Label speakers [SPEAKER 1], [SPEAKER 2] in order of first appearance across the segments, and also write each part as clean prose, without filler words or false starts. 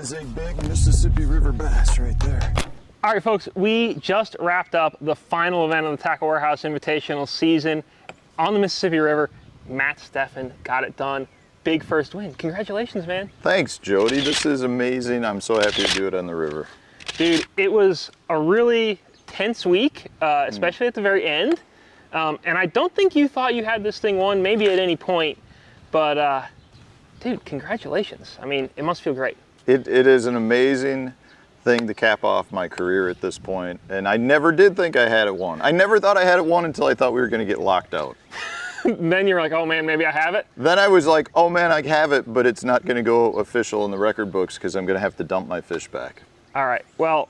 [SPEAKER 1] is a big Mississippi River bass right there.
[SPEAKER 2] All right, folks, we just wrapped up the final event of the Tackle Warehouse Invitational season on the Mississippi River. Matt Stefan got it done. Big first win. Congratulations, man.
[SPEAKER 1] Thanks, Jody. This is amazing. I'm so happy to do it on the river.
[SPEAKER 2] Dude, it was a really tense week, especially at the very end. And I don't think you thought you had this thing won, maybe at any point. But, dude, congratulations. I mean, it must feel great.
[SPEAKER 1] It is an amazing thing to cap off my career at this point. And I never did think I had it won. I never thought I had it won until I thought we were going to get locked out.
[SPEAKER 2] Then you're like, oh man, maybe I have it?
[SPEAKER 1] Then I was like, oh man, I have it, but it's not going to go official in the record books because I'm going to have to dump my fish back.
[SPEAKER 2] All right, well,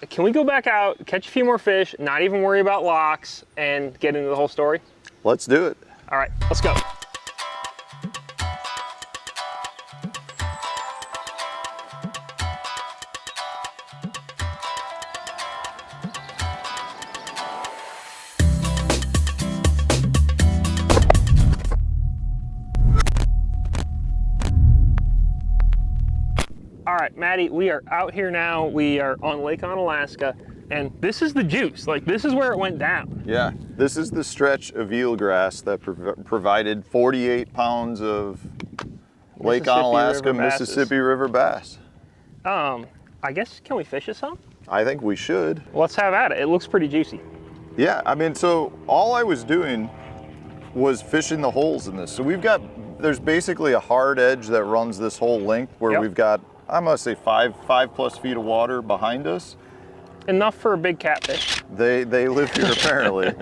[SPEAKER 2] can we go back out, catch a few more fish, not even worry about locks, and get into the whole story?
[SPEAKER 1] Let's do it.
[SPEAKER 2] All right, let's go. All right, Maddie, we are out here now. We are on Lake Onalaska, and this is the juice. Like, this is where it went down.
[SPEAKER 1] Yeah, this is the stretch of eelgrass that provided 48 pounds of Lake Onalaska, Mississippi River bass.
[SPEAKER 2] I guess, can we fish it some?
[SPEAKER 1] I think we should.
[SPEAKER 2] Let's have at it. It looks pretty juicy.
[SPEAKER 1] Yeah, I mean, so all I was doing was fishing the holes in this. So there's basically a hard edge that runs this whole length where we've got, I'm gonna say five plus feet of water behind us.
[SPEAKER 2] Enough for a big catfish.
[SPEAKER 1] They live here apparently.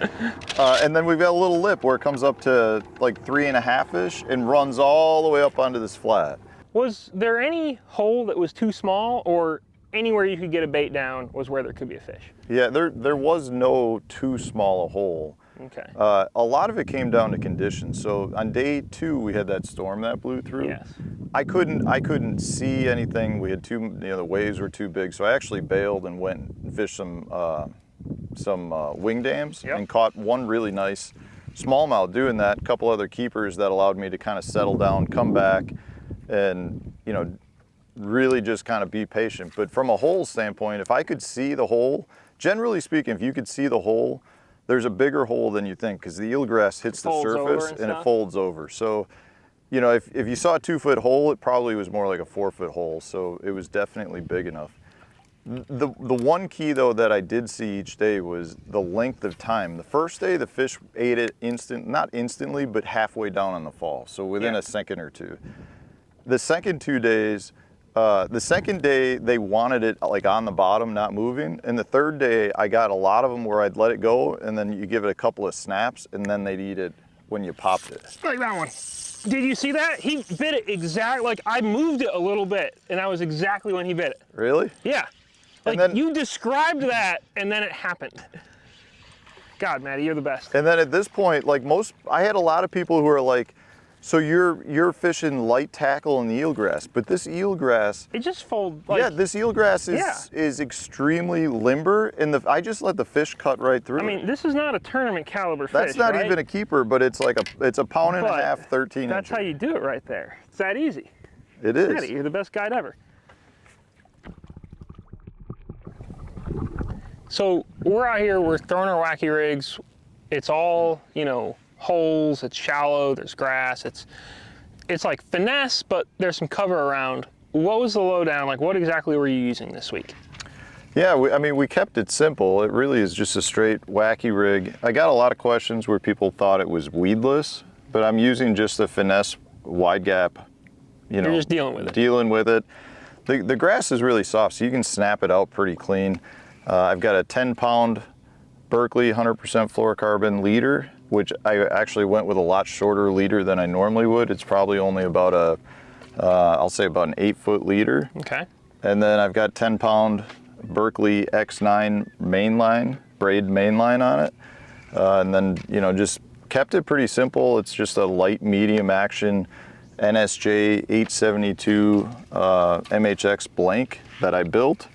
[SPEAKER 1] And then we've got a little lip where it comes up to like 3.5-ish and runs all the way up onto this flat.
[SPEAKER 2] Was there any hole that was too small, or anywhere you could get a bait down was where there could be a fish?
[SPEAKER 1] Yeah, there was no too small a hole.
[SPEAKER 2] Okay.
[SPEAKER 1] A lot of it came down to conditions. So on day 2, we had that storm that blew through.
[SPEAKER 2] Yes.
[SPEAKER 1] I couldn't see anything. We had the waves were too big. So I actually bailed and went and fished some wing dams and caught one really nice smallmouth doing that. A couple other keepers that allowed me to kind of settle down, come back, and really just kind of be patient. But from a hole standpoint, if I could see the hole, generally speaking, if you could see the hole, there's a bigger hole than you think because the eelgrass hits the surface and it folds over. So, if you saw a 2-foot hole, it probably was more like a 4-foot hole. So it was definitely big enough. The one key though that I did see each day was the length of time. The first day, the fish ate it not instantly, but halfway down on the fall. So within a second or two. The second 2 days, the second day they wanted it like on the bottom, not moving. And the third day I got a lot of them where I'd let it go and then you give it a couple of snaps and then they'd eat it when you popped it.
[SPEAKER 2] Like that one. Did you see that? He bit it exactly, like I moved it a little bit and that was exactly when he bit it.
[SPEAKER 1] Really?
[SPEAKER 2] Yeah. Like then, you described that and then it happened. God, Maddie, you're the best.
[SPEAKER 1] And then at this point, like I had a lot of people who are like, so you're fishing light tackle in the eelgrass, but this eelgrass,
[SPEAKER 2] it just folds. Like,
[SPEAKER 1] yeah, this eelgrass is extremely limber, and I just let the fish cut right through.
[SPEAKER 2] I mean, this is not a tournament caliber
[SPEAKER 1] fish. That's not even a keeper, but it's like it's a pound and a half, 13
[SPEAKER 2] That's how you do it right there. It's that easy.
[SPEAKER 1] It is.
[SPEAKER 2] Maddie, you're the best guide ever. So we're out here, we're throwing our wacky rigs. It's all, holes, it's shallow, there's grass, it's like finesse, but there's some cover around. What was the lowdown? Like, what exactly were you using this week?
[SPEAKER 1] Yeah, we kept it simple. It really is just a straight wacky rig. I got a lot of questions where people thought it was weedless, but I'm using just a finesse wide gap,
[SPEAKER 2] You're just dealing with it.
[SPEAKER 1] Dealing with it. The grass is really soft, so you can snap it out pretty clean. I've got a 10-pound Berkeley 100% fluorocarbon leader, which I actually went with a lot shorter leader than I normally would. It's probably only about I'll say about an 8-foot leader.
[SPEAKER 2] Okay.
[SPEAKER 1] And then I've got 10-pound Berkeley X9 mainline, braid mainline on it. And then, just kept it pretty simple. It's just a light medium action NSJ 872 MHX blank that I built.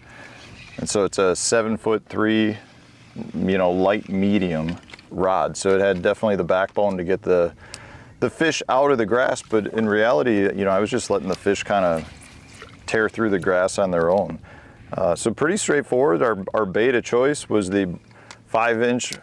[SPEAKER 1] And so it's a 7'3", light medium rod. So it had definitely the backbone to get the fish out of the grass, but in reality, I was just letting the fish kind of tear through the grass on their own. So pretty straightforward. Our bait of choice was the 5-inch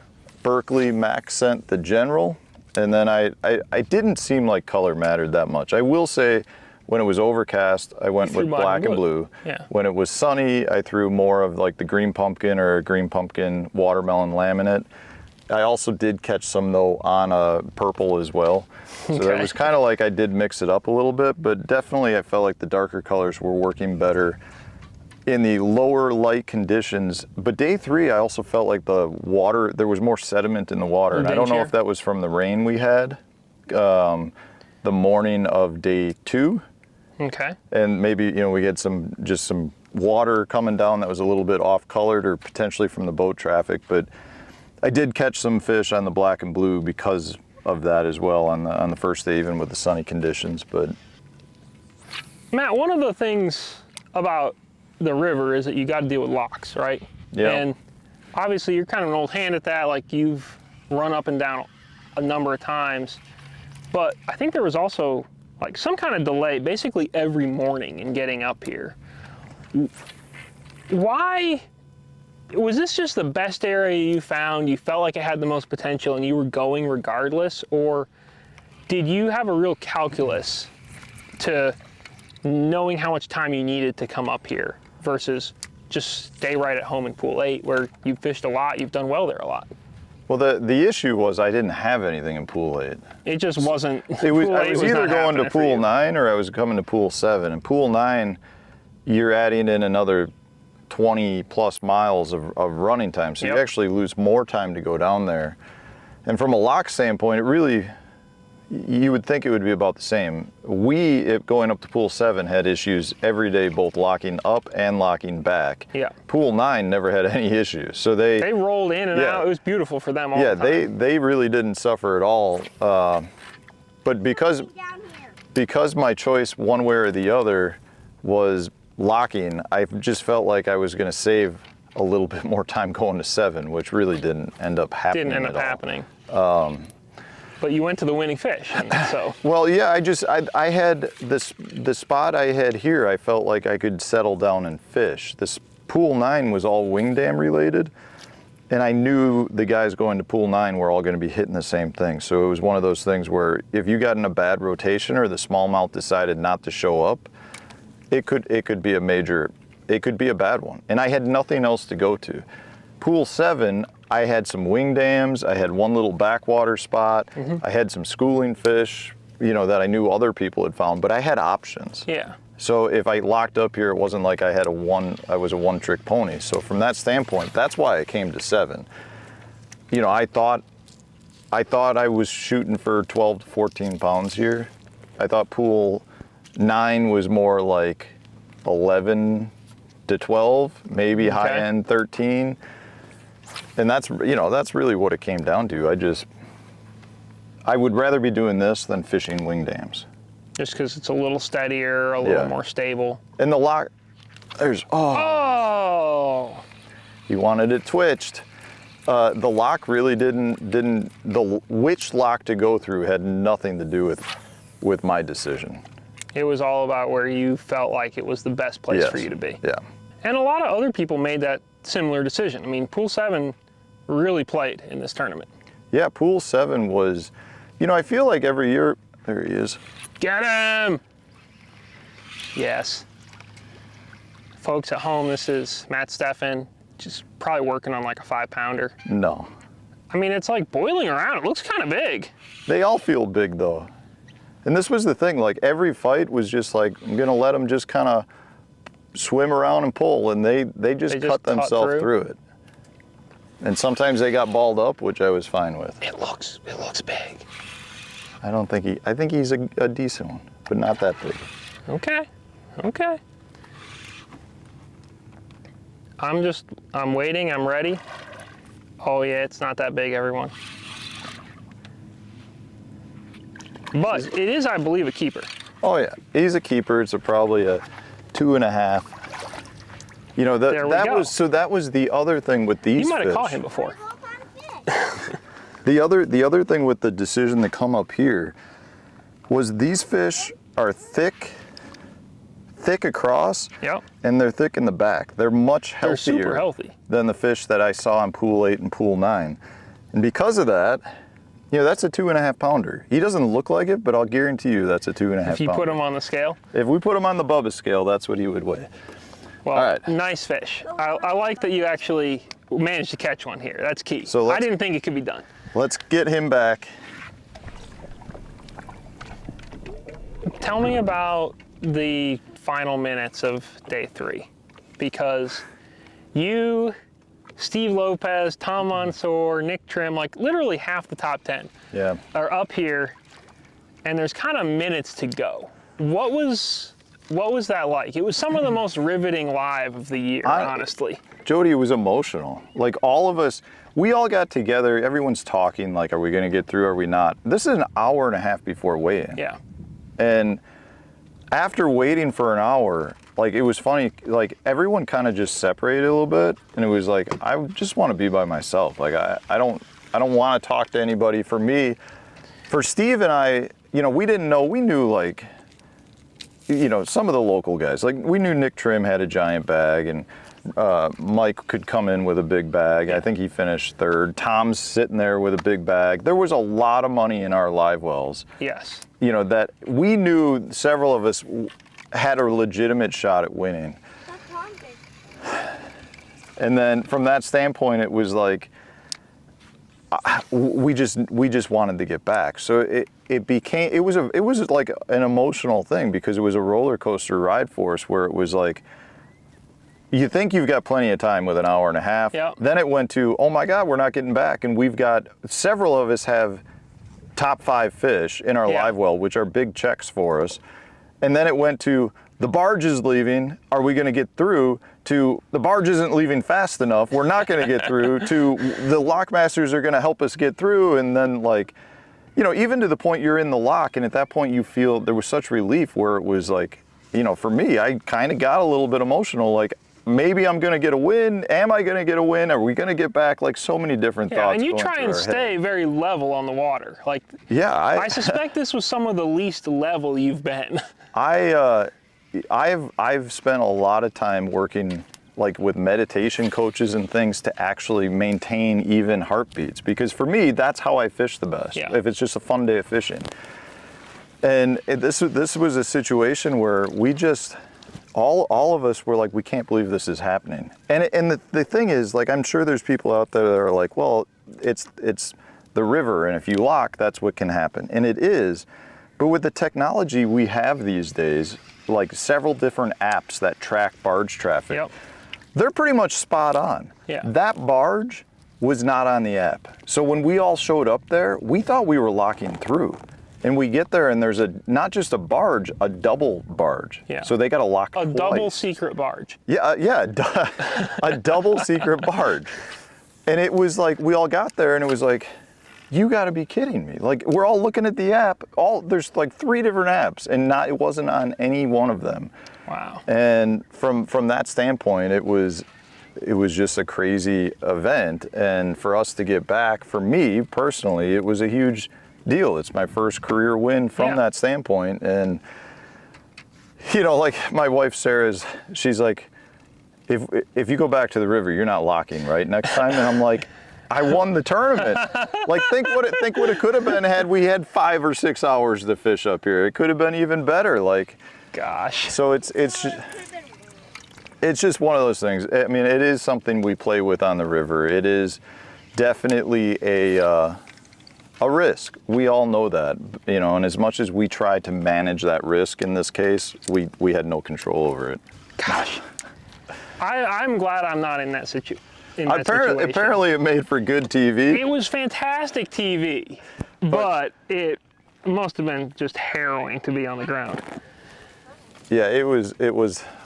[SPEAKER 1] Berkeley Max Scent, the General. And then I didn't seem like color mattered that much. I will say, when it was overcast, I went with black and blue.
[SPEAKER 2] Yeah.
[SPEAKER 1] When it was sunny, I threw more of like the green pumpkin or green pumpkin watermelon laminate. I also did catch some though on a purple as well. So that was kind of like I did mix it up a little bit, but definitely I felt like the darker colors were working better in the lower light conditions. But day 3, I also felt like the water, there was more sediment in the water. And I don't know if that was from the rain we had the morning of day 2.
[SPEAKER 2] Okay.
[SPEAKER 1] And maybe, you know, we had just some water coming down that was a little bit off colored, or potentially from the boat traffic. But I did catch some fish on the black and blue because of that as well on the first day, even with the sunny conditions. But
[SPEAKER 2] Matt, one of the things about the river is that you got to deal with locks, right?
[SPEAKER 1] Yeah.
[SPEAKER 2] And obviously you're kind of an old hand at that. Like, you've run up and down a number of times. But I think there was also like some kind of delay basically every morning in getting up here. Why? Was this just the best area you found? You felt like it had the most potential and you were going regardless? Or did you have a real calculus to knowing how much time you needed to come up here versus just stay right at home in Pool 8, where you've fished a lot, you've done well there a lot?
[SPEAKER 1] well, the issue was I didn't have anything in Pool 8.
[SPEAKER 2] It just wasn't.
[SPEAKER 1] I was either going to Pool 9 or I was coming to Pool 7. And Pool 9, you're adding in another 20 plus miles of running time. So you actually lose more time to go down there. And from a lock standpoint, it really, you would think it would be about the same. Going up to Pool 7, had issues every day, both locking up and locking back.
[SPEAKER 2] Yeah.
[SPEAKER 1] Pool 9 never had any issues. So they
[SPEAKER 2] rolled in and out. It was beautiful for them all the time.
[SPEAKER 1] Yeah, they really didn't suffer at all. But because my choice one way or the other was locking, I just felt like I was going to save a little bit more time going to 7, which really didn't end up happening.
[SPEAKER 2] Didn't end up happening. But you went to the winning fish, so.
[SPEAKER 1] Well, yeah, I had the spot I had here, I felt like I could settle down and fish. This Pool 9 was all wing dam related, and I knew the guys going to Pool 9 were all going to be hitting the same thing. So it was one of those things where if you got in a bad rotation or the smallmouth decided not to show up, it could be a bad one. And I had nothing else to go to. Pool 7, I had some wing dams, I had one little backwater spot, I had some schooling fish, you know, that I knew other people had found, but I had options.
[SPEAKER 2] Yeah.
[SPEAKER 1] So if I locked up here, it wasn't like I was a one-trick pony. So from that standpoint, that's why I came to 7. You know, I thought I was shooting for 12 to 14 pounds here. I thought Pool 9 was more like 11 to 12, maybe high end 13. And that's really what it came down to. I would rather be doing this than fishing wing dams.
[SPEAKER 2] Just because it's a little steadier, a little more stable.
[SPEAKER 1] And the lock,
[SPEAKER 2] Oh!
[SPEAKER 1] You wanted it twitched. The lock really which lock to go through had nothing to do with my decision.
[SPEAKER 2] It was all about where you felt like it was the best place for you to be.
[SPEAKER 1] Yeah.
[SPEAKER 2] And a lot of other people made that similar decision. I mean, Pool 7 really played in this tournament.
[SPEAKER 1] Yeah, Pool 7 was, you know, I feel like every year, there he is.
[SPEAKER 2] Get him! Yes. Folks at home, this is Matt Stefan, just probably working on like a 5-pounder.
[SPEAKER 1] No.
[SPEAKER 2] I mean, it's like boiling around. It looks kind of big.
[SPEAKER 1] They all feel big though. And this was the thing, like every fight was just like, I'm gonna let them just kind of swim around and pull, and they just cut themselves through it. And sometimes they got balled up, which I was fine with.
[SPEAKER 2] It looks big.
[SPEAKER 1] I think he's a decent one, but not that big.
[SPEAKER 2] Okay. I'm waiting, I'm ready. Oh yeah, it's not that big, everyone. But it is, I believe, a keeper.
[SPEAKER 1] Oh yeah, he's a keeper. It's probably a 2.5. You know, that was the other thing with these fish.
[SPEAKER 2] You might have caught him before.
[SPEAKER 1] The other thing with the decision to come up here was these fish are thick thick across,
[SPEAKER 2] Yep.
[SPEAKER 1] and they're thick in the back. They're much
[SPEAKER 2] They're
[SPEAKER 1] healthier
[SPEAKER 2] super healthy
[SPEAKER 1] than the fish that I saw in pool 8 and pool 9. And because of that, that's a 2.5 pounder. He doesn't look like it, but I'll guarantee you that's a 2.5 pounder.
[SPEAKER 2] if you put them on the scale.
[SPEAKER 1] If we put him on the Bubba scale, that's what he would weigh.
[SPEAKER 2] Well,
[SPEAKER 1] All right.
[SPEAKER 2] nice fish. I like that you actually managed to catch one here. That's key.
[SPEAKER 1] So
[SPEAKER 2] I didn't think it could be done.
[SPEAKER 1] Let's get him back.
[SPEAKER 2] Tell me about the final minutes of day 3, because you, Steve Lopez, Tom Mansour, Nick Trim, like literally half the top 10 are up here, and there's kind of minutes to go. What was that like? It was some of the most riveting live of the year, honestly.
[SPEAKER 1] Jody, it was emotional. Like all of us, we all got together, everyone's talking like, are we gonna get through, are we not? This is an hour and a half before weigh-in.
[SPEAKER 2] Yeah.
[SPEAKER 1] And after waiting for an hour, like it was funny, like everyone kind of just separated a little bit, and it was like, I just want to be by myself. Like I don't want to talk to anybody. For me, for Steve and I, we didn't know, we knew like, some of the local guys, like we knew Nick Trim had a giant bag, and Mike could come in with a big bag.
[SPEAKER 2] Yeah.
[SPEAKER 1] I think he finished 3rd. Tom's sitting there with a big bag. There was a lot of money in our live wells.
[SPEAKER 2] Yes.
[SPEAKER 1] That we knew several of us had a legitimate shot at winning. And then from that standpoint, it was like, we just wanted to get back. So it was like an emotional thing, because it was a roller coaster ride for us, where it was like, you think you've got plenty of time with an hour and a half.
[SPEAKER 2] Yep.
[SPEAKER 1] Then it went to, oh my God, we're not getting back. And we've got, several of us have top 5 fish in our live well, which are big checks for us. And then it went to, the barge is leaving, are we gonna get through? To, the barge isn't leaving fast enough, we're not gonna get through. To, the lockmasters are gonna help us get through. And then like, even to the point you're in the lock, and at that point you feel, there was such relief, where it was like, for me, I kind of got a little bit emotional, like, maybe I'm going to get a win. Am I going to get a win? Are we going to get back? Like so many different thoughts.
[SPEAKER 2] And you try and stay very level on the water. Like, I suspect this was some of the least level you've been.
[SPEAKER 1] I've spent a lot of time working like with meditation coaches and things to actually maintain even heartbeats, because for me, that's how I fish the best.
[SPEAKER 2] Yeah.
[SPEAKER 1] If it's just a fun day of fishing. And this was a situation where we just, all of us were like, we can't believe this is happening. And the thing is, like, I'm sure there's people out there that are like, well, it's the river, and if you lock, that's what can happen. And it is. But with the technology we have these days, like several different apps that track barge traffic, they're pretty much spot on.
[SPEAKER 2] Yeah.
[SPEAKER 1] That barge was not on the app. So when we all showed up there, we thought we were locking through. And we get there, and there's not just a barge, a double barge.
[SPEAKER 2] Yeah.
[SPEAKER 1] So they got to lock twice.
[SPEAKER 2] A double secret barge.
[SPEAKER 1] Yeah, a double secret barge. And it was like, we all got there, and it was like, you got to be kidding me. Like, we're all looking at the app. There's like 3 different apps, and it wasn't on any one of them.
[SPEAKER 2] Wow.
[SPEAKER 1] And from that standpoint, it was just a crazy event. And for us to get back, for me personally, it was a huge deal. It's my first career win from that standpoint. And like my wife Sarah's, she's like, if you go back to the river, you're not locking, right, next time? And I'm like, I won the tournament. Like, think what it could have been had we had 5 or 6 hours to fish up here. It could have been even better. Like,
[SPEAKER 2] gosh.
[SPEAKER 1] So it's just one of those things. I mean, it is something we play with on the river. It is definitely a risk. We all know that, and as much as we tried to manage that risk in this case, we had no control over it.
[SPEAKER 2] Gosh. I'm glad I'm not in that situation.
[SPEAKER 1] Apparently it made for good TV.
[SPEAKER 2] It was fantastic TV, but it must have been just harrowing to be on the ground.
[SPEAKER 1] Yeah, it was,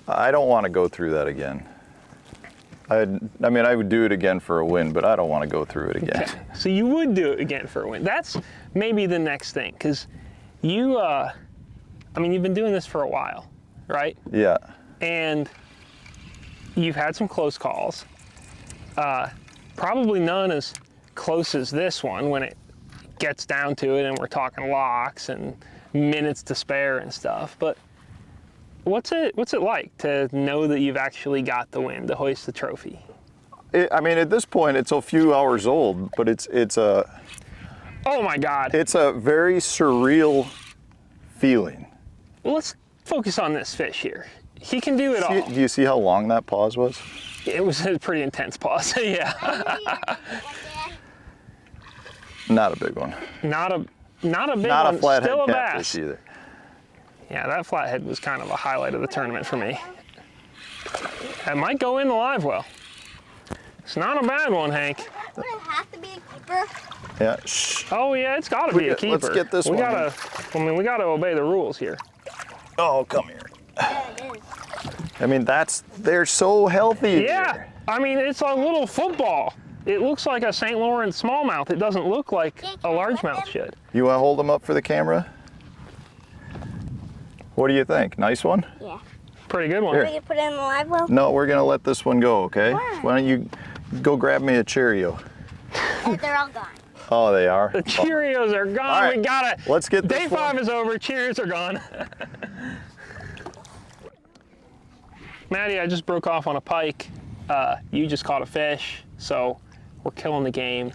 [SPEAKER 1] I don't want to go through that again. I mean, I would do it again for a win, but I don't want to go through it again.
[SPEAKER 2] Okay. So you would do it again for a win. That's maybe the next thing, because you've been doing this for a while, right?
[SPEAKER 1] Yeah.
[SPEAKER 2] And you've had some close calls. Probably none as close as this one when it gets down to it and we're talking locks and minutes to spare and stuff. But What's it like to know that you've actually got the win, to hoist the trophy?
[SPEAKER 1] I mean, at this point, it's a few hours old, but it's a
[SPEAKER 2] Oh my God.
[SPEAKER 1] it's a very surreal feeling.
[SPEAKER 2] Well, let's focus on this fish here. He can do it all.
[SPEAKER 1] Do you see how long that pause was?
[SPEAKER 2] It was a pretty intense pause. Yeah.
[SPEAKER 1] Not a big one.
[SPEAKER 2] Not a big
[SPEAKER 1] Not
[SPEAKER 2] one.
[SPEAKER 1] a flathead
[SPEAKER 2] Still a
[SPEAKER 1] catfish
[SPEAKER 2] bass.
[SPEAKER 1] either.
[SPEAKER 2] Yeah, that flathead was kind of a highlight of the tournament for me. That might go in the live well. It's not a bad one, Hank.
[SPEAKER 3] Would it have to be a keeper?
[SPEAKER 1] Yeah. Shh.
[SPEAKER 2] Oh yeah, it's got to be a keeper.
[SPEAKER 1] Let's get this one.
[SPEAKER 2] We gotta obey the rules here.
[SPEAKER 1] Oh, come here.
[SPEAKER 3] Yeah, it is.
[SPEAKER 1] I mean, they're so healthy.
[SPEAKER 2] Yeah,
[SPEAKER 1] here.
[SPEAKER 2] I mean, it's a little football. It looks like a St. Lawrence smallmouth. It doesn't look like a largemouth should.
[SPEAKER 1] You want to hold them up for the camera? What do you think? Nice one?
[SPEAKER 3] Yeah.
[SPEAKER 2] Pretty good one.
[SPEAKER 1] Here.
[SPEAKER 3] We can put it in the live well?
[SPEAKER 1] No, we're gonna let this one go, okay?
[SPEAKER 3] Why?
[SPEAKER 1] Why don't you go grab me a Cheerio?
[SPEAKER 3] They're all gone.
[SPEAKER 1] Oh, they are?
[SPEAKER 2] The Cheerios are gone.
[SPEAKER 1] All right,
[SPEAKER 2] We got it.
[SPEAKER 1] let's get this
[SPEAKER 2] Day 5
[SPEAKER 1] one.
[SPEAKER 2] is over. Cheerios are gone. Maddie, I just broke off on a pike. You just caught a fish, so we're killing the game.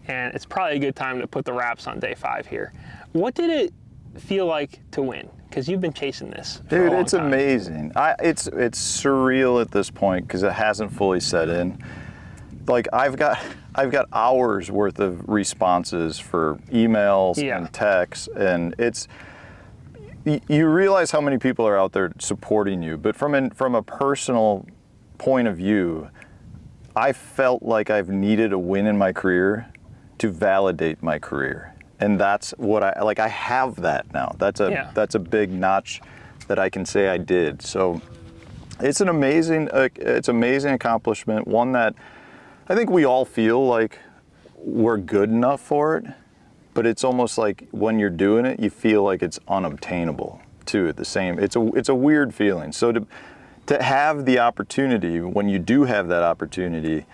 [SPEAKER 2] And it's probably a good time to put the wraps on day 5 here. What did it feel like to win? Because you've been chasing this for a
[SPEAKER 1] Dude,
[SPEAKER 2] long
[SPEAKER 1] it's
[SPEAKER 2] time.
[SPEAKER 1] amazing. It's surreal at this point because it hasn't fully set in. Like I've got hours worth of responses for emails
[SPEAKER 2] Yeah.
[SPEAKER 1] and texts, and you realize how many people are out there supporting you. But from a personal point of view, I felt like I've needed a win in my career to validate my career. And that's what I have that now. That's a big notch that I can say I did. So it's an amazing accomplishment, one that I think we all feel like we're good enough for it, but it's almost like when you're doing it, you feel like it's unobtainable too at the same. It's a weird feeling. So to have the opportunity, when you do have that opportunity,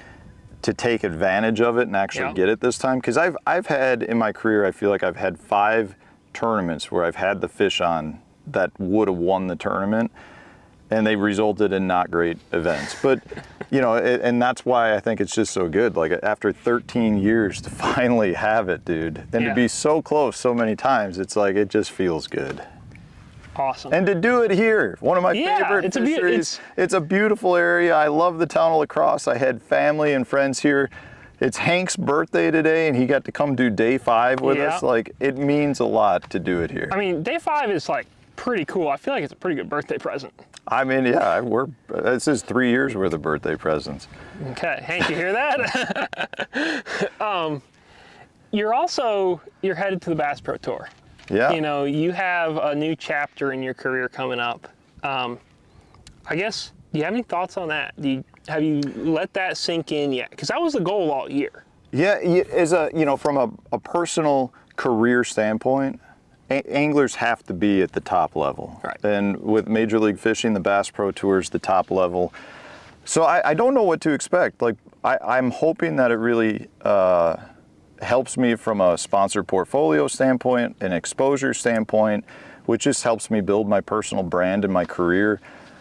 [SPEAKER 1] to take advantage of it and actually get it this time, because I've had in my career, I feel like I've had 5 tournaments where I've had the fish on that would have won the tournament, and they resulted in not great events. But you know, and that's why I think it's just so good. Like after 13 years to finally have it, dude, and to be so close so many times, it's like it just feels good.
[SPEAKER 2] Awesome.
[SPEAKER 1] And to do it here, one of my favorite fisheries. It's a beautiful area. I love the town of La Crosse. I had family and friends here. It's Hank's birthday today, and he got to come do day 5 with us. Like, it means a lot to do it here.
[SPEAKER 2] I mean, day 5 is like pretty cool. I feel like it's a pretty good birthday present.
[SPEAKER 1] I mean, yeah, this is 3 years worth of birthday presents.
[SPEAKER 2] Okay, Hank, you hear that? You're headed to the Bass Pro Tour.
[SPEAKER 1] Yeah.
[SPEAKER 2] You know, you have a new chapter in your career coming up. I guess, do you have any thoughts on that? Have you let that sink in yet? Because that was the goal all year.
[SPEAKER 1] Yeah, from a personal career standpoint, anglers have to be at the top level.
[SPEAKER 2] Right.
[SPEAKER 1] And with Major League Fishing, the Bass Pro Tour is the top level. So I don't know what to expect. Like, I'm hoping that it really helps me from a sponsor portfolio standpoint, an exposure standpoint, which just helps me build my personal brand and my career.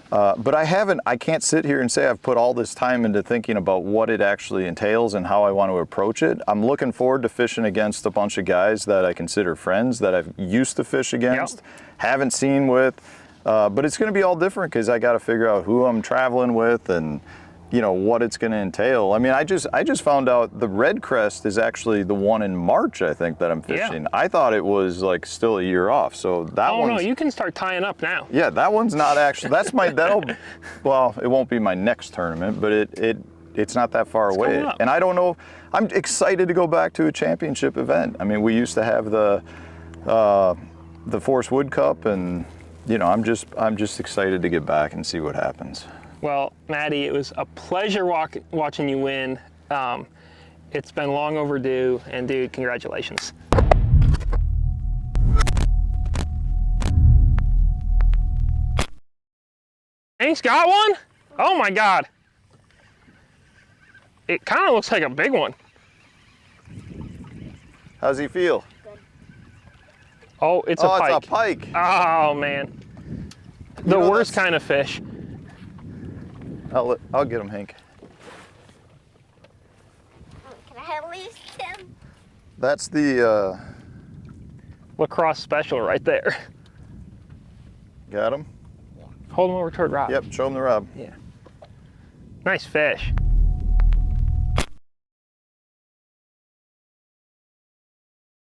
[SPEAKER 1] But I can't sit here and say I've put all this time into thinking about what it actually entails and how I want to approach it. I'm looking forward to fishing against a bunch of guys that I consider friends, that I've used to fish against, haven't seen with, but it's going to be all different because I got to figure out who I'm traveling with and what it's going to entail. I mean, I just found out the Red Crest is actually the one in March, I think, that I'm fishing.
[SPEAKER 2] Yeah.
[SPEAKER 1] I thought it was like still a year off. So that one.
[SPEAKER 2] Oh no, you can start tying up now.
[SPEAKER 1] Yeah, that one's not actually. Well, it won't be my next tournament, but it's not that far away. And I don't know. I'm excited to go back to a championship event. I mean, we used to have the Forest Wood Cup, and I'm just excited to get back and see what happens.
[SPEAKER 2] Well, Maddie, it was a pleasure watching you win. It's been long overdue, and dude, congratulations. Hank's got one? Oh my God. It kind of looks like a big one.
[SPEAKER 1] How's he feel?
[SPEAKER 3] Good.
[SPEAKER 2] Oh, it's a pike.
[SPEAKER 1] It's a pike.
[SPEAKER 2] Oh man. The
[SPEAKER 1] know,
[SPEAKER 2] worst
[SPEAKER 1] that's-
[SPEAKER 2] kind of fish.
[SPEAKER 1] I'll get him, Hank.
[SPEAKER 3] Can I at least him?
[SPEAKER 1] That's the,
[SPEAKER 2] Lacrosse special right there.
[SPEAKER 1] got him?
[SPEAKER 2] Hold him over toward Rob.
[SPEAKER 1] Yep, show him the rub.
[SPEAKER 2] Yeah. Nice fish.